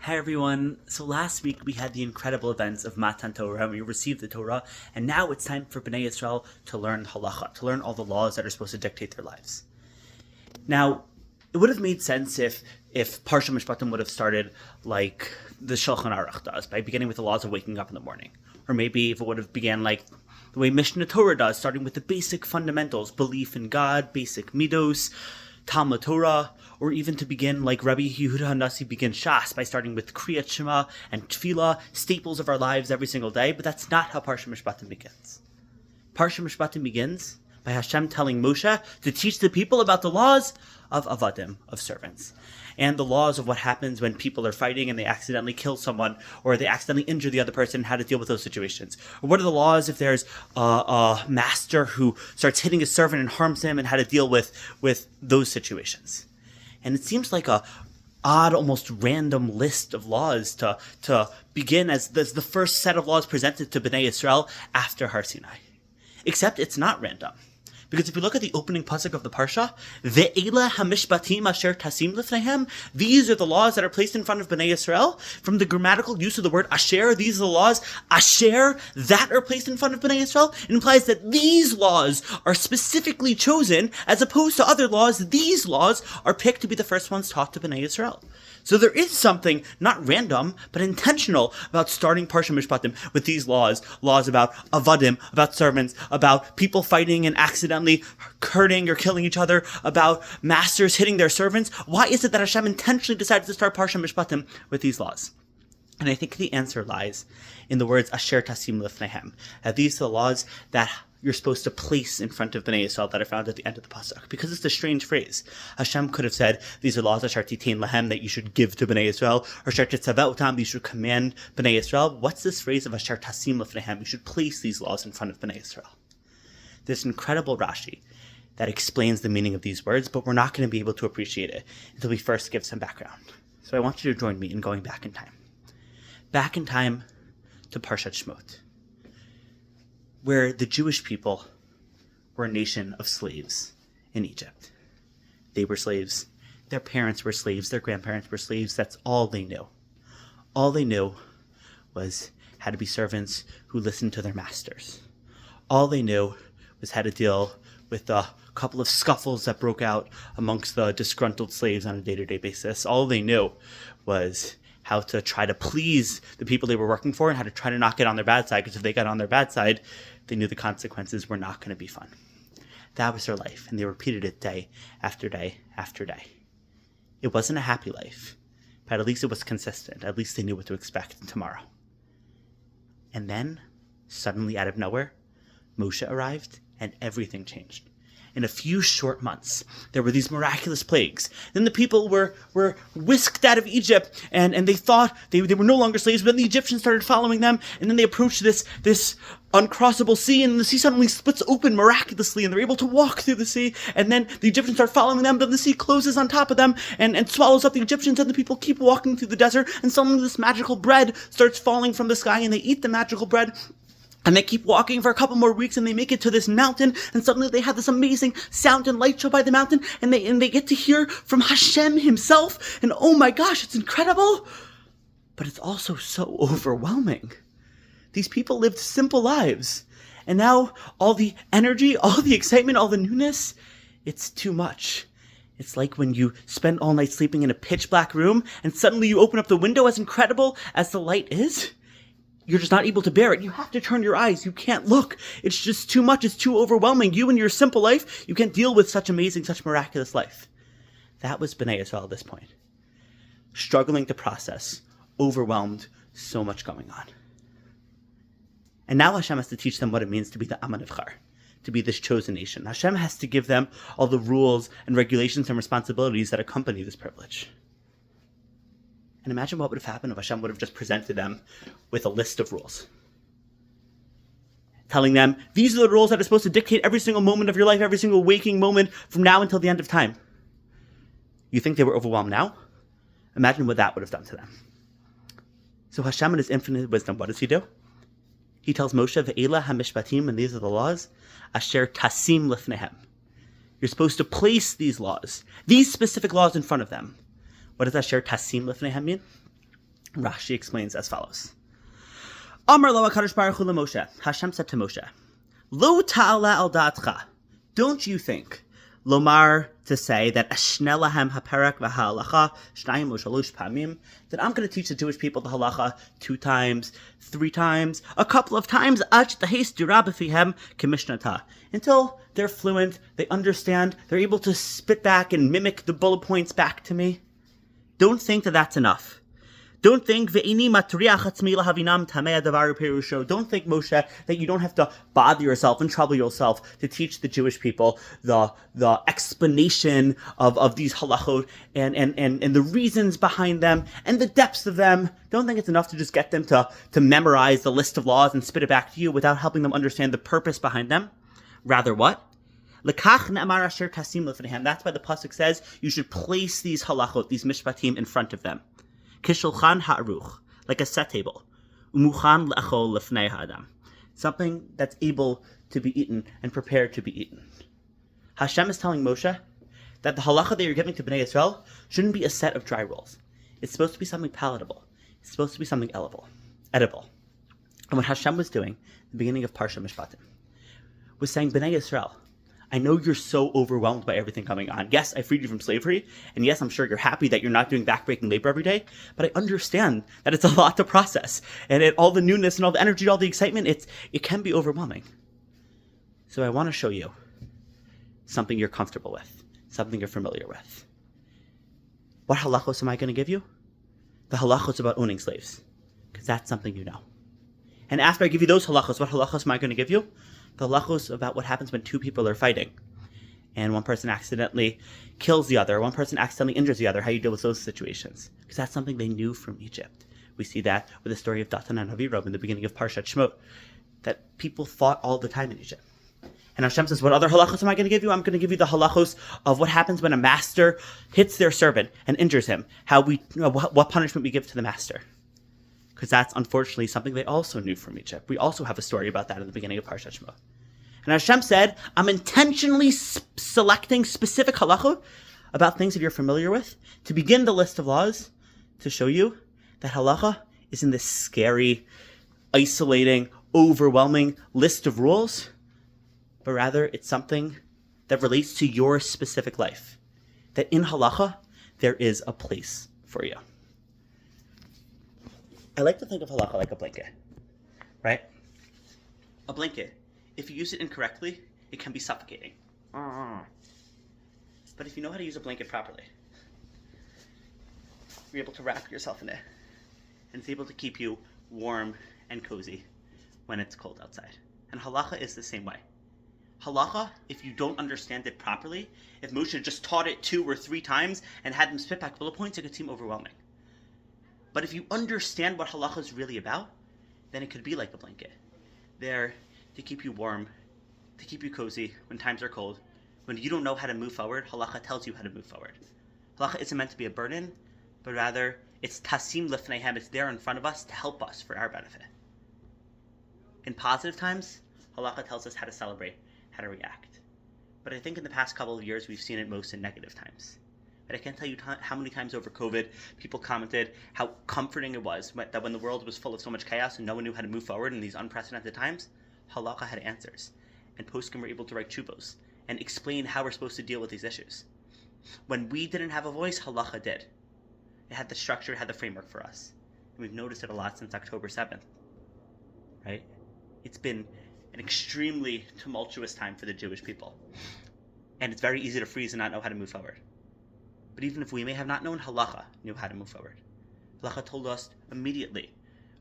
Hi everyone. So last week we had the incredible events of Matan Torah and we received the Torah, and now it's time for Bnei Yisrael to learn Halacha, to learn all the laws that are supposed to dictate their lives. Now, it would have made sense if Parshat Mishpatim would have started like the Shulchan Aruch does, by beginning with the laws of waking up in the morning. Or maybe if it would have began like the way Mishnah Torah does, starting with the basic fundamentals, belief in God, basic midos, Talmud Torah, or even to begin like Rabbi Yehuda HaNasi begins Shas by starting with Kriyat Shema and Tefillah, staples of our lives every single day, but that's not how Parshat Mishpatim begins. Parshat Mishpatim begins by Hashem telling Moshe to teach the people about the laws of avadim, of servants, and the laws of what happens when people are fighting and they accidentally kill someone or they accidentally injure the other person, and how to deal with those situations. Or what are the laws if there's a master who starts hitting a servant and harms him, and how to deal with those situations. And it seems like a odd, almost random list of laws to begin as the first set of laws presented to Bnei Yisrael after Har Sinai. Except it's not random. Because if you look at the opening pasuk of the Parsha, Ve'ela hamishpatim asher tasim lefnehem, these are the laws that are placed in front of Bnei Yisrael. From the grammatical use of the word asher, these are the laws, asher, that are placed in front of Bnei Yisrael. It implies that these laws are specifically chosen, as opposed to other laws. These laws are picked to be the first ones taught to Bnei Yisrael. So there is something, not random, but intentional about starting Parshat Mishpatim with these laws about avadim, about servants, about people fighting and accidentally hurting or killing each other, about masters hitting their servants. Why is it that Hashem intentionally decided to start Parshat Mishpatim with these laws? And I think the answer lies in the words Asher Tasim Lefnehem. These are the laws that you're supposed to place in front of Bnei Yisrael that are found at the end of the pasuk. Because it's a strange phrase. Hashem could have said, these are laws Asher Titain Lahem that you should give to Bnei Yisrael, or Asher Titzaveh Otam, you should command Bnei Yisrael. What's this phrase of Asher Tasim Lefnehem? You should place these laws in front of Bnei Yisrael. This incredible Rashi that explains the meaning of these words, but we're not going to be able to appreciate it until we first give some background. So I want you to join me in going back in time. Back in time to Parshat Shmot, where the Jewish people were a nation of slaves in Egypt. They were slaves. Their parents were slaves. Their grandparents were slaves. That's all they knew. All they knew was how to be servants who listened to their masters. All they knew was how to deal with the couple of scuffles that broke out amongst the disgruntled slaves on a day-to-day basis. All they knew was how to try to please the people they were working for and how to try to not get on their bad side, because if they got on their bad side, they knew the consequences were not going to be fun. That was their life, and they repeated it day after day after day. It wasn't a happy life, but at least it was consistent. At least they knew what to expect tomorrow. And then, suddenly out of nowhere, Moshe arrived, and everything changed. In a few short months, there were these miraculous plagues. Then the people were whisked out of Egypt, and they thought they were no longer slaves, but then the Egyptians started following them, and then they approached this uncrossable sea, and the sea suddenly splits open miraculously, and they're able to walk through the sea, and then the Egyptians start following them, but the sea closes on top of them, and swallows up the Egyptians, and the people keep walking through the desert, and suddenly this magical bread starts falling from the sky, and they eat the magical bread. And they keep walking for a couple more weeks, and they make it to this mountain, and suddenly they have this amazing sound and light show by the mountain, and they get to hear from Hashem himself, and oh my gosh, it's incredible! But it's also so overwhelming. These people lived simple lives, and now all the energy, all the excitement, all the newness, it's too much. It's like when you spend all night sleeping in a pitch black room, and suddenly you open up the window, as incredible as the light is. You're just not able to bear it. You have to turn your eyes. You can't look. It's just too much. It's too overwhelming. You and your simple life, you can't deal with such amazing, such miraculous life. That was Bnei Yisrael at this point. Struggling to process, overwhelmed, so much going on. And now Hashem has to teach them what it means to be the Am HaNivchar, to be this chosen nation. Hashem has to give them all the rules and regulations and responsibilities that accompany this privilege. And imagine what would have happened if Hashem would have just presented them with a list of rules. Telling them, these are the rules that are supposed to dictate every single moment of your life, every single waking moment from now until the end of time. You think they were overwhelmed now? Imagine what that would have done to them. So Hashem in his infinite wisdom, what does he do? He tells Moshe, Ve'ela hamishpatim, and these are the laws, asher tasim lefnehem. You're supposed to place these laws, these specific laws in front of them. What does Asher Tasim Lefnehem mean? Rashi explains as follows. Amar lo HaKadosh Baruch Hu Moshe. Hashem said to Moshe, Lo ta'ala al da'atcha. Don't you think, lomar, to say that ashne lahem haperek v'ha'alacha shnayim o shalosh pamim, that I'm going to teach the Jewish people the halacha 2 times, 3 times, a couple of times, until they're fluent, they understand, they're able to spit back and mimic the bullet points back to me. Don't think that that's enough. Don't think, Don't think, Moshe, that you don't have to bother yourself and trouble yourself to teach the Jewish people the explanation of these halachot and the reasons behind them and the depths of them. Don't think it's enough to just get them to memorize the list of laws and spit it back to you without helping them understand the purpose behind them. Rather what? That's why the pasuk says you should place these halachot, these mishpatim, in front of them. Kishulchan ha'aruch, like a set table. Umuchan le'achol lefnei ha'adam. Something that's able to be eaten and prepared to be eaten. Hashem is telling Moshe that the halacha that you're giving to Bnei Yisrael shouldn't be a set of dry rules. It's supposed to be something palatable. It's supposed to be something edible. And what Hashem was doing at the beginning of Parshat Mishpatim was saying, Bnei Yisrael, I know you're so overwhelmed by everything coming on. Yes, I freed you from slavery, and yes, I'm sure you're happy that you're not doing backbreaking labor every day, but I understand that it's a lot to process, and all the newness and all the energy, all the excitement, it can be overwhelming. So I want to show you something you're comfortable with, something you're familiar with. What halachos am I going to give you? The halachos about owning slaves, because that's something you know. And after I give you those halachos, what halachos am I going to give you? The halachos about what happens when 2 people are fighting and one person accidentally kills the other, one person accidentally injures the other, how you deal with those situations. Because that's something they knew from Egypt. We see that with the story of Datan and Aviram in the beginning of Parshat Shemot, that people fought all the time in Egypt. And Hashem says, what other halachos am I going to give you? I'm going to give you the halachos of what happens when a master hits their servant and injures him, what punishment we give to the master. Because that's unfortunately something they also knew from Egypt. We also have a story about that in the beginning of Parshat Shemot. And Hashem said, I'm intentionally selecting specific halachot about things that you're familiar with to begin the list of laws to show you that halacha isn't this scary, isolating, overwhelming list of rules, but rather it's something that relates to your specific life. That in halacha, there is a place for you. I like to think of halacha like a blanket, right? A blanket, if you use it incorrectly, it can be suffocating. But if you know how to use a blanket properly, you're able to wrap yourself in it, and it's able to keep you warm and cozy when it's cold outside. And halacha is the same way. Halacha, if you don't understand it properly, if Moshe just taught it 2 or 3 times and had them spit back bullet points, it could seem overwhelming. But if you understand what halacha is really about, then it could be like a blanket. There to keep you warm, to keep you cozy when times are cold. When you don't know how to move forward, halacha tells you how to move forward. Halacha isn't meant to be a burden, but rather it's tasim lefneihem, it's there in front of us to help us for our benefit. In positive times, halacha tells us how to celebrate, how to react. But I think in the past couple of years, we've seen it most in negative times. But I can't tell you how many times over COVID people commented how comforting it was that when the world was full of so much chaos and no one knew how to move forward in these unprecedented times, halakha had answers. And poskim were able to write chuvos and explain how we're supposed to deal with these issues. When we didn't have a voice, halakha did. It had the structure, it had the framework for us. And we've noticed it a lot since October 7th. Right? It's been an extremely tumultuous time for the Jewish people. And it's very easy to freeze and not know how to move forward. But even if we may have not known, halakha knew how to move forward. Halakha told us immediately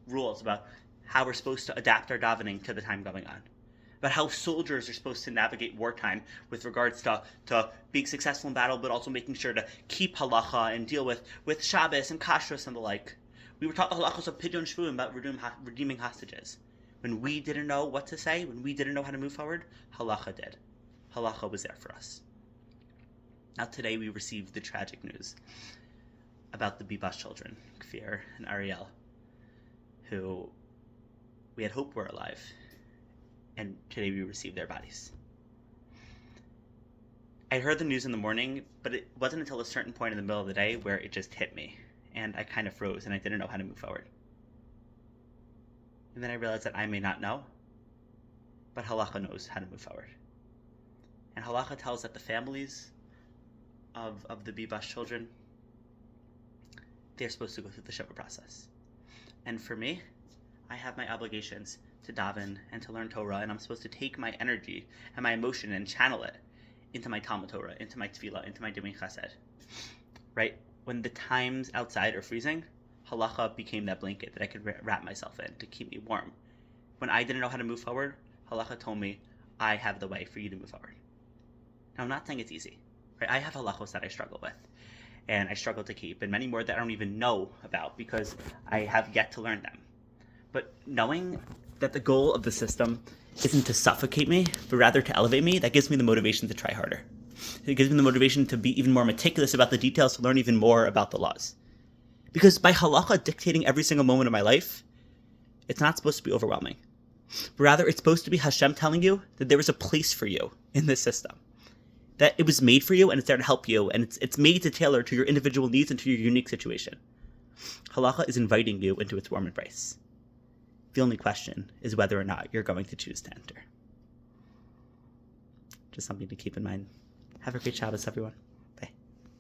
rules about how we're supposed to adapt our davening to the time going on. About how soldiers are supposed to navigate wartime with regards to being successful in battle, but also making sure to keep halakha and deal with Shabbos and kashrus and the like. We were taught the halachos of Pidyon Shvuim about redeeming hostages. When we didn't know what to say, when we didn't know how to move forward, halakha did. Halakha was there for us. Now today we received the tragic news about the Bibas children, Kfir and Ariel, who we had hoped were alive, and today we received their bodies. I heard the news in the morning, but it wasn't until a certain point in the middle of the day where it just hit me. and I kind of froze and I didn't know how to move forward. And then I realized that I may not know, but Halakha knows how to move forward. And Halakha tells that the families of the Bibas children, they're supposed to go through the Shiva process. And for me, I have my obligations to daven and to learn Torah, and I'm supposed to take my energy and my emotion and channel it into my Talmud Torah, into my tefillah, into my doing chesed. Right? When the times outside are freezing, Halakha became that blanket that I could wrap myself in to keep me warm. When I didn't know how to move forward, Halakha told me, I have the way for you to move forward. Now, I'm not saying it's easy. Right? I have halachos that I struggle with, and I struggle to keep, and many more that I don't even know about because I have yet to learn them. But knowing that the goal of the system isn't to suffocate me, but rather to elevate me, that gives me the motivation to try harder. It gives me the motivation to be even more meticulous about the details, to learn even more about the laws. Because by halakha dictating every single moment of my life, it's not supposed to be overwhelming. But rather, it's supposed to be Hashem telling you that there is a place for you in this system. That it was made for you and it's there to help you, and it's made to tailor to your individual needs and to your unique situation. Halakha is inviting you into its warm embrace. The only question is whether or not you're going to choose to enter. Just something to keep in mind. Have a great Shabbos, everyone.